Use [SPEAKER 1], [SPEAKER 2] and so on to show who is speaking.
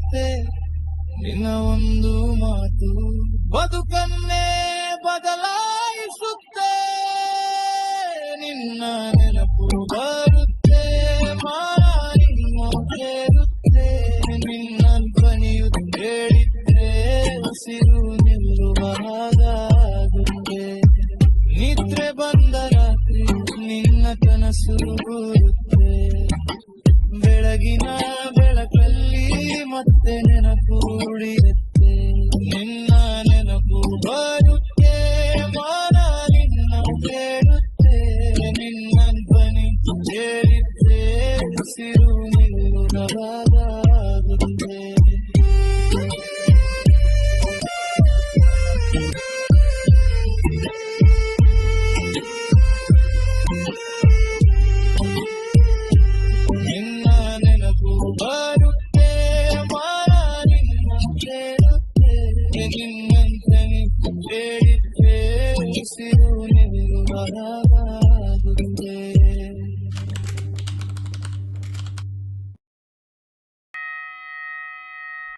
[SPEAKER 1] ಬರುತ್ತೆ ನಿನ್ನ ಒಂದು ಮಾತು ಬದುಕನ್ನೇ ಬದಲಾಯಿಸುತ್ತೆ ನಿನ್ನ ನೆನಪು ಬರುತ್ತೆ ನಿನ್ನ ಸೇರುತ್ತೆ ನಿನ್ನ ಧ್ವನಿಯು ಹೇಳಿದ್ರೆ ಉಸಿರು ನಿಲ್ಲುವ ಹಾಗಾಗುತ್ತೆ ನಿದ್ರೆ ಬಂದ ರಾತ್ರಿ ನಿನ್ನ ಕನಸು ಬರುತ್ತೆ ಬೆಳಗಿನ ಬೆಳಕಲ್ಲಿ ಮತ್ತೆ ನೆನಪು ಉಳಿಯುತ್ತೆ ನಿನ್ನ ನೆನಪು ಬರುತ್ತೆ ಮನ ನಿನ್ನ ಕೇಳುತ್ತೆ ನಿನ್ನ ಧ್ವನಿ ಹೇಳಿದ್ರೆ ಉಸಿರು ನಿಲ್ಲುವುದಾಗುತ್ತೆ ನಿನ್ನ ನೆನಪು ಬರುತ್ತೆ ಮನ ನಿನ್ನ ಕೇಳುತ್ತೆ ನಿನ್ನಂತನಿ ಹೇಳಿದ್ರೆ ಉಸಿರು ನಿಲ್ಲುವುದಾಗುತ್ತೆ